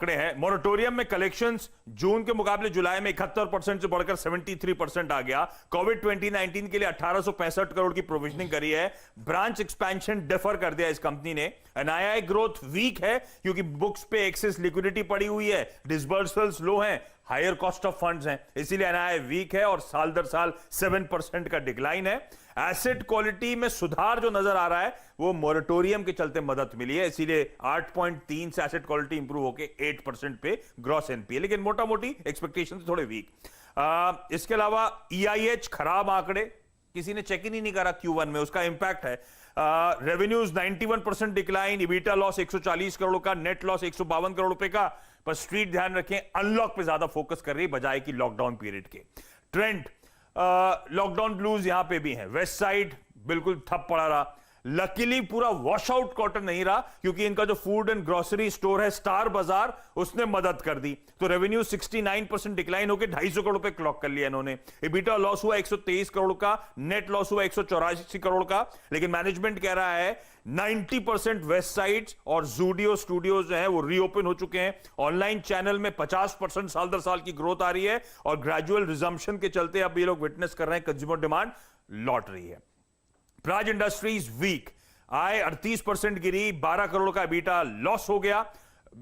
आंकड़े हैं। मोरेटोरियम में कलेक्शंस जून के मुकाबले जुलाई में 71% से बढ़कर 73% आ गया। कोविड 2019 के लिए 1865 करोड़ की प्रोविजनिंग करी है। ब्रांच एक्सपेंशन डिफर कर दिया इस कंपनी ने। एनआईआई ग्रोथ वीक है क्योंकि बुक्स पे एक्सेस लिक्विडिटी पड़ी हुई है, डिसबर्सल्स लो हैं, हायर कॉस्ट ऑफ फंड्स हैं, इसीलिए एनआईआई वीक है और साल दर साल 7% का डिक्लाइन है। एसेट क्वालिटी में सुधार जो नजर आ रहा है वो मोरेटोरियम के चलते मदद मिली है, इसीलिए 8.3 से एसेट क्वालिटी इंप्रूव होकर 8% पे ग्रॉस एनपीए, लेकिन मोटा मोटी एक्सपेक्टेशन थोड़े वीक। इसके अलावा ईआईएच खराब आंकड़े, किसी ने चेक ही नहीं करा Q1 में, उसका इंपैक्ट है। Revenues 91% decline, EBITDA loss 140 crore का, नेट लॉस 152 करोड़ रुपए का। पर स्ट्रीट ध्यान रखें, अनलॉक पे ज्यादा फोकस कर रही है बजाय की लॉकडाउन पीरियड के। ट्रेंड लॉकडाउन ब्लूज यहां पे भी हैं। वेस्ट साइड बिल्कुल ठप पड़ा रहा। लकीली पूरा वॉश आउट क्वार्टर नहीं रहा क्योंकि इनका जो फूड एंड ग्रोसरी स्टोर है स्टार बाजार, उसने मदद कर दी। तो रेवेन्यू 69% डिक्लाइन होकर 250 करोड़ रुपए क्लॉक कर लिया इन्होंने। इबिटा लॉस हुआ 123 करोड़ का, नेट लॉस हुआ 184 करोड़ का। लेकिन मैनेजमेंट कह रहा है 90% वेस्ट साइड और जूडियो स्टूडियोज जो है वो रीओपन हो चुके हैं। ऑनलाइन चैनल में 50% साल दर साल की ग्रोथ आ रही है और ग्रेजुअल रिजम्पशन के चलते अब ये लोग विटनेस कर रहे हैं कंज्यूमर डिमांड लौट रही है। प्राज इंडस्ट्रीज वीक, आय 38% गिरी, 12 करोड़ का बीटा लॉस हो गया।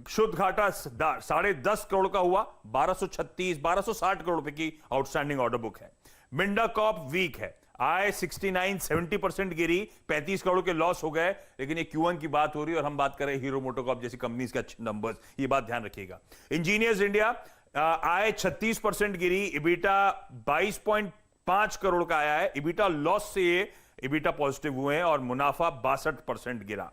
शुद्ध घाटा 10.5 करोड़ का हुआ, 1260 करोड़ रुपए की आउटस्टैंडिंग ऑर्डर बुक है। मिंडा कॉप वीक है, आय 69-70% गिरी, 35 करोड़ के लॉस हो गए। लेकिन ये Q1 की बात हो रही है और हम बात कर रहे हैं हीरो मोटोकॉर्प जैसी कंपनीज के अच्छे नंबर्स, ये बात ध्यान रखिएगा। इंजीनियर्स इंडिया आय 36% गिरी, इबिटा 22.5 करोड़ का आया है। इबिटा लॉस से ये इबिटा पॉजिटिव हुए हैं और मुनाफा 62% गिरा।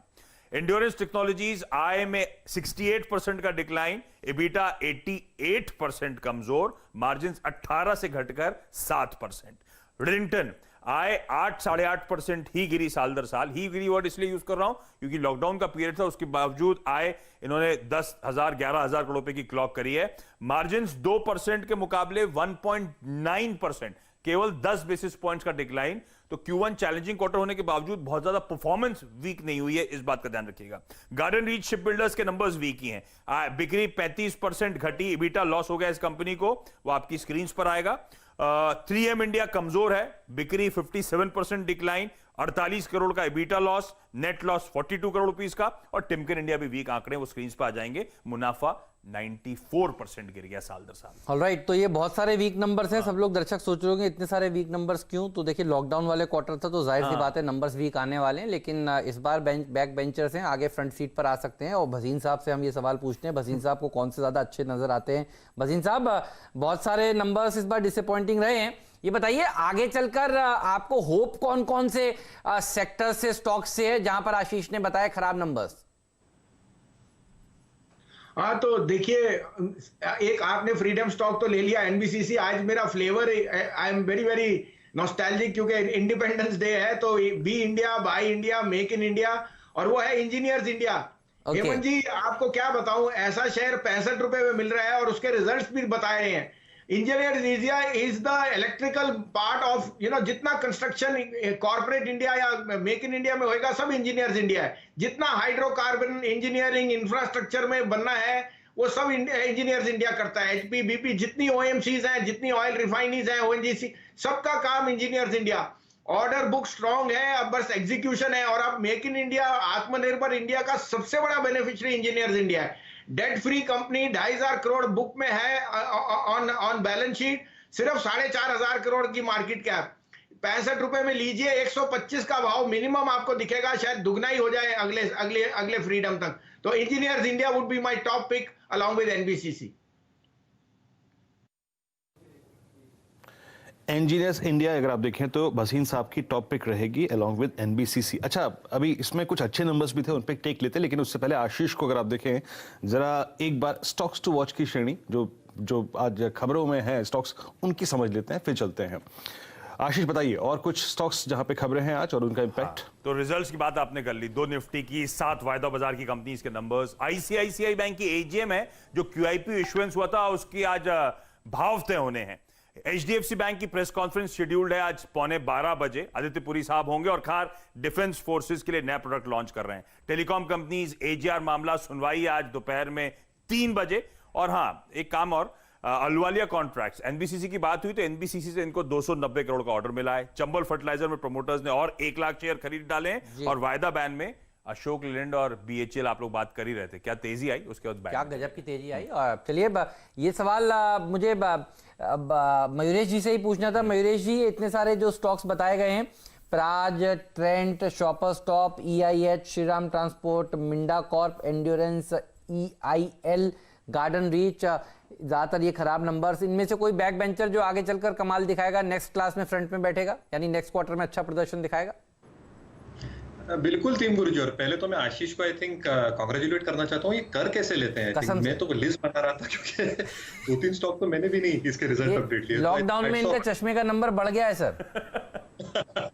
एंड्योरेंस टेक्नोलॉजीज आय में 68% का डिक्लाइन, इबिटा 88% कमजोर, मार्जिन 18 से घटकर 7%। रिडंगटन आय 8-8.5% ही गिरी साल दर साल। ही गिरी वर्ड इसलिए यूज कर रहा हूं क्योंकि लॉकडाउन का पीरियड था, उसके बावजूद आय इन्होंने 10,000-11,000 करोड़ रुपए की क्लॉक करी है। मार्जिन 2% के मुकाबले 1.9%, केवल 10 बेसिस पॉइंट्स का डिक्लाइन। तो Q1 चैलेंजिंग क्वार्टर होने के बावजूद बहुत ज्यादा परफॉर्मेंस वीक नहीं हुई है, इस बात का ध्यान रखिएगा। गार्डन रीच शिप बिल्डर्स के नंबर्स वीक ही हैं। बिक्री 35% घटी, इबिटा लॉस हो गया इस कंपनी को, वो आपकी स्क्रीन पर आएगा। 3M इंडिया कमजोर है, बिक्री 57% डिक्लाइन, 48 करोड़ का EBITDA loss, net loss 42 crore rupees का। और टिमकेन इंडिया भी वीक आंकड़े, वो स्क्रीन पर आ जाएंगे। मुनाफा 94% गिर गया साल दर साल। ऑलराइट, तो ये बहुत सारे वीक नंबर्स हैं। सब लोग दर्शक सोच रहे होंगे इतने सारे वीक नंबर्स क्यों? तो देखिए, लॉकडाउन वाले क्वार्टर था तो जाहिर सी बात है नंबर्स वीक आने वाले हैं, लेकिन इस बार बैक बेंचर्स हैं, आगे फ्रंट सीट पर आ सकते हैं। और भसीन साहब से हम ये सवाल पूछते हैं, भसीन साहब को कौन से ज्यादा अच्छे नजर आते हैं? भसीन साहब, बहुत सारे नंबर्स इस बार डिसअपॉइंटिंग रहे हैं, ये बताइए आगे चलकर आपको होप कौन कौन से सेक्टर से, स्टॉक से है जहां पर आशीष ने बताया खराब नंबर्स? हाँ, तो देखिए, एक आपने फ्रीडम स्टॉक तो ले लिया, एनबीसीसी। आज मेरा flavour, I am very very nostalgic क्योंकि इंडिपेंडेंस डे है, तो be India, buy India, make in India, और वो है इंजीनियर्स इंडिया। हेमंत जी, आपको क्या बताऊं, ऐसा शेयर 65 रुपए में मिल रहा है और उसके रिजल्ट्स भी बताए रहे हैं। Engineers India is the electrical part of, जितना कंस्ट्रक्शन कॉर्पोरेट इंडिया या मेक इन इंडिया में होएगा, सब इंजीनियर्स इंडिया है। जितना हाइड्रोकार्बन इंजीनियरिंग इंफ्रास्ट्रक्चर में बनना है, वो सब इंजीनियर्स इंडिया करता है। एचपी, बीपी, जितनी ओएमसीज हैं, जितनी ऑयल रिफाइनरीज हैं, ओएनजीसी, सबका काम engineers India. Order book strong है, अब बस एग्जीक्यूशन है। और अब मेक इन इंडिया, आत्मनिर्भर इंडिया का सबसे बड़ा बेनिफिशियरी इंजीनियर्स इंडिया है। Debt free company, 2,500 crore book में है ऑन बैलेंस शीट, सिर्फ 4,500 करोड़ की मार्केट कैप। 65 रुपए में लीजिए, 125 का भाव मिनिमम आपको दिखेगा, शायद दुगना ही हो जाए अगले फ्रीडम तक। तो Engineers India would be my top pick along with NBCC. Engineers India अगर आप देखें तो भसीन साहब की टॉप पिक रहेगी अलॉन्ग विद एनबीसीसी। अच्छा, अभी इसमें कुछ अच्छे नंबर्स भी थे, उन पे टेक लेते, लेकिन उससे पहले आशीष को अगर आप देखें जरा एक बार स्टॉक्स टू वॉच की श्रेणी जो आज खबरों में है स्टॉक्स, उनकी समझ लेते हैं, फिर चलते हैं। आशीष बताइए और कुछ स्टॉक्स जहां पे खबरें हैं आज और उनका इंपैक्ट। तो रिजल्ट्स की बात आपने कर ली, 2 निफ्टी की, 7 वायदा बाजार की कंपनीज के नंबर्स। आईसीआईसीआई बैंक की एजीएम है, जो क्यूआईपी इश्यूएंस हुआ था उसकी आज भाव तय होने हैं। एचडीएफसी बैंक की प्रेस कॉन्फ्रेंस शेड्यूल्ड है आज 11:15 बजे। आदित्य पुरी साहब होंगे और खार डिफेंस फोर्सेस के लिए नया प्रोडक्ट लॉन्च कर रहे हैं। टेलीकॉम कंपनीज एजीआर मामला सुनवाई आज दोपहर में 3 बजे। और हाँ, एक काम और, अहलुवालिया कॉन्ट्रैक्ट्स, एनबीसीसी की बात हुई तो एनबीसीसी से इनको 290 करोड़ का ऑर्डर मिला है। चंबल फर्टिलाइजर में प्रमोटर्स ने और 1 लाख शेयर खरीद डाले हैं। और वायदा बैन में अशोक लेलैंड और बीएचईएल, आप लोग बात कर ही रहे थे, क्या तेजी आई उसके बाद? क्या गजब की तेजी आई। और चलिए ये सवाल मुझे मयूरेश जी से ही पूछना था। मयूरेश जी, इतने सारे जो स्टॉक्स बताए गए हैं, Praj, Trent, shopper stop, EIH, Shriram transport, Minda Corp, endurance, EIL, garden reach, ज्यादातर ये खराब नंबर्स, इनमें से कोई बैक बेंचर जो आगे चलकर कमाल दिखाएगा, नेक्स्ट क्लास में फ्रंट में बैठेगा, यानी नेक्स्ट क्वार्टर में अच्छा प्रदर्शन दिखाएगा? बिल्कुल टीम गुरुजी। और पहले तो मैं आशीष को आई थिंक कांग्रेचुलेट करना चाहता हूँ, ये कर कैसे लेते हैं। मैं तो लिस्ट बना रहा था क्योंकि 2-3 स्टॉक तो मैंने भी नहीं इसके रिजल्ट अपडेट लिए। लॉकडाउन में इनका चश्मे का नंबर बढ़ गया है सर।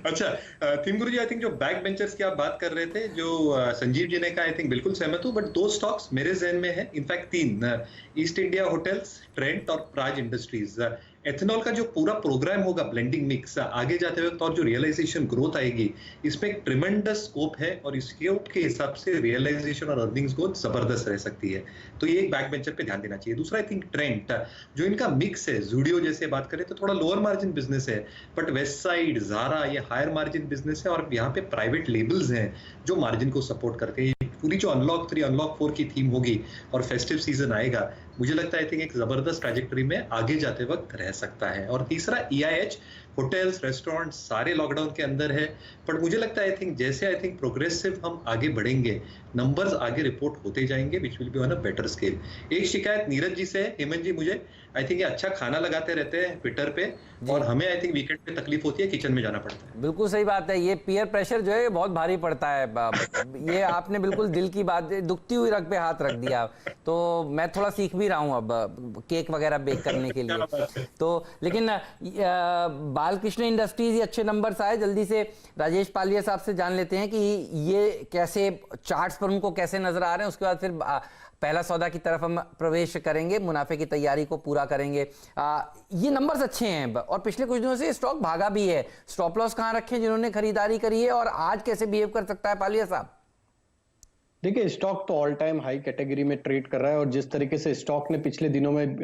अच्छा थीम गुरुजी, आई थिंक जो बैक बेंचर्स की आप बात कर रहे थे, जो संजीव जी ने कहा, आई थिंक बिल्कुल सहमत हूं, बट 2 स्टॉक्स मेरे जहन में है, in fact 3, east India hotels, Trent और प्राज इंडस्ट्रीज। एथेनॉल का जो पूरा प्रोग्राम होगा, ब्लेंडिंग मिक्स, आगे जाते वक्त और जो रियलाइजेशन ग्रोथ आएगी, इसमें एक ट्रिमेंडस स्कोप है और इस स्कोप के हिसाब से रियलाइजेशन और अर्निंग्स ग्रोथ जबरदस्त रह सकती है। तो ये एक बैक बेंचर पे ध्यान देना चाहिए। दूसरा आई थिंक ट्रेंट, जो इनका मिक्स है, जूडियो जैसे बात करें तो थोड़ा लोअर मार्जिन बिजनेस है, बट वेस्ट साइड, ज़ारा, ये हायर मार्जिन बिजनेस है और यहाँ पे प्राइवेट लेबल्स हैं जो मार्जिन को सपोर्ट करते हैं। पूरी जो अनलॉक 3, अनलॉक 4 की थीम होगी और फेस्टिव सीजन आएगा, मुझे लगता है आई थिंक एक जबरदस्त ट्रैजेक्टरी में आगे जाते वक्त रह सकता है। और तीसरा EIH, होटल्स, रेस्टोरेंट सारे लॉकडाउन के अंदर है, बट मुझे लगता है आई थिंक जैसे आई थिंक प्रोग्रेसिव हम आगे बढ़ेंगे, नंबर्स आगे रिपोर्ट होते जाएंगे, which will be on a better scale. एक शिकायत नीरज जी से है, हेमंत जी, मुझे आई थिंक ये अच्छा खाना लगाते रहते हैं ट्विटर पे, और हमें आई थिंक वीकेंड पे तकलीफ होती है, किचन में जाना पड़ता है। बिल्कुल सही बात है, ये पीयर प्रेशर जो है ये बहुत भारी पड़ता है। ये आपने बिल्कुल दिल की बात, दुखती हुई रग पे हाथ रख दिया। तो मैं थोड़ा सीख भी रहा हूँ अब केक वगैरह बेक करने के लिए। तो लेकिन बालकृष्ण इंडस्ट्रीज ये अच्छे नंबर्स आए। जल्दी से राजेश पालिया साहब से जान लेते हैं कि ये कैसे चार्ट्स पर उनको कैसे नजर आ रहे हैं, उसके बाद फिर पहला सौदा की तरफ हम प्रवेश करेंगे, मुनाफे की तैयारी को पूरा करेंगे। ये नंबर्स अच्छे हैं और पिछले कुछ दिनों से स्टॉक भागा भी है। स्टॉप लॉस कहां रखे जिन्होंने खरीदारी करी है, और आज कैसे बिहेव कर सकता है पालिया साहब? देखिए, स्टॉक तो ऑल टाइम हाई कैटेगरी में ट्रेड कर रहा है और जिस तरीके से स्टॉक ने पिछले दिनों में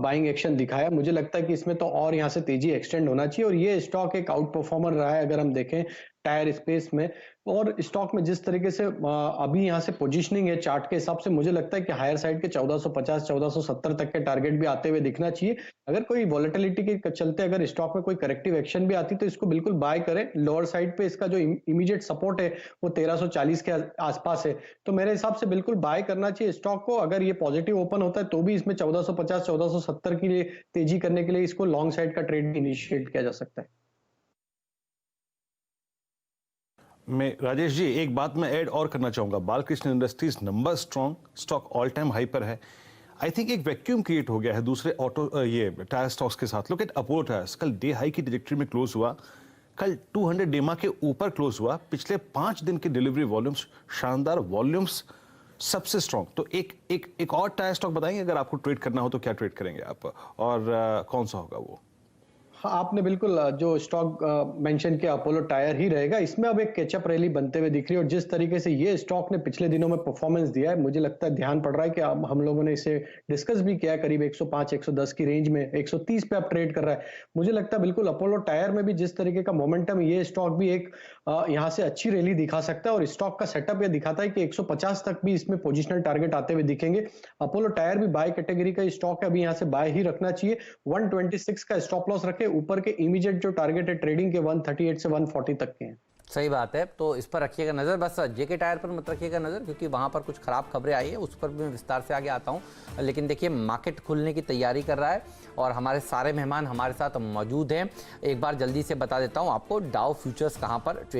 बाइंग एक्शन दिखाया, मुझे लगता है कि इसमें तो और यहां से तेजी एक्सटेंड होना चाहिए। और ये स्टॉक एक आउट परफॉर्मर रहा है अगर हम देखें टायर स्पेस में, और स्टॉक में जिस तरीके से अभी यहां से पोजीशनिंग है चार्ट के हिसाब से, मुझे लगता है कि हायर साइड के 1450 1470 तक के टारगेट भी आते हुए दिखना चाहिए। अगर कोई वॉलेटिलिटी के चलते अगर स्टॉक में कोई करेक्टिव एक्शन भी आती तो इसको बिल्कुल बाय करें। लोअर साइड पे इसका जो इमीडिएट सपोर्ट है वो 1340 के आसपास है, तो मेरे हिसाब से बिल्कुल बाय करना चाहिए स्टॉक को। अगर ये पॉजिटिव ओपन होता है तो भी इसमें 1450 1470 के लिए तेजी करने के लिए इसको लॉन्ग साइड का ट्रेड इनिशिएट किया जा सकता है। मैं राजेश जी एक बात मैं ऐड और करना चाहूंगा, Balkrishna industries number strong, stock all time high पर है। आई थिंक एक वैक्यूम क्रिएट हो गया है दूसरे ऑटो ये टायर स्टॉक्स के साथ। लुक एट अपोलो टायर्स, कल डे हाई की ट्रैजेक्टरी में क्लोज हुआ, कल 200 डेमा के ऊपर क्लोज हुआ। पिछले 5 दिन के डिलीवरी वॉल्यूम्स शानदार, वॉल्यूम्स सबसे स्ट्रॉन्ग। तो एक और टायर स्टॉक बताएंगे, अगर आपको ट्रेड करना हो तो क्या ट्रेड करेंगे आप, और कौन सा होगा वो? हाँ, आपने बिल्कुल जो स्टॉक मेंशन किया अपोलो टायर ही रहेगा। इसमें अब एक कैचअप रैली बनते हुए दिख रही है और जिस तरीके से ये स्टॉक ने पिछले दिनों में परफॉर्मेंस दिया है, मुझे लगता है ध्यान पड़ रहा है कि हम लोगों ने इसे डिस्कस भी किया, करीब 105 110 की रेंज में 130 पे अब ट्रेड कर रहा है। मुझे लगता है बिल्कुल अपोलो टायर में भी जिस तरीके का मोमेंटम, ये स्टॉक भी एक यहाँ से अच्छी रैली दिखा सकता है और स्टॉक का सेटअप ये दिखाता है कि 150 तक भी इसमें पोजिशनल टारगेट आते हुए दिखेंगे। अपोलो टायर भी बाय कैटेगरी का स्टॉक है, अभी यहाँ से बाय ही रखना चाहिए। 126 का स्टॉप लॉस रखे, ऊपर के इमीडिएट जो टारगेट है ट्रेडिंग के 138 से 140 तक के हैं। सही बात है, तो इस पर रखिएगा नजर, बस जेके टायर पर मत रखिएगा नजर, क्योंकि वहां पर कुछ खराब खबरें आई है, उस पर भी मैं विस्तार से आगे आता हूं। लेकिन देखिए, मार्केट खुलने की तैयारी कर रहा है और हमारे सारे मेहमान हमारे साथ मौजूद हैं। एक बार जल्दी से बता देता हूं आपको, डाउ फ्यूचर्स कहां पर ट्रेड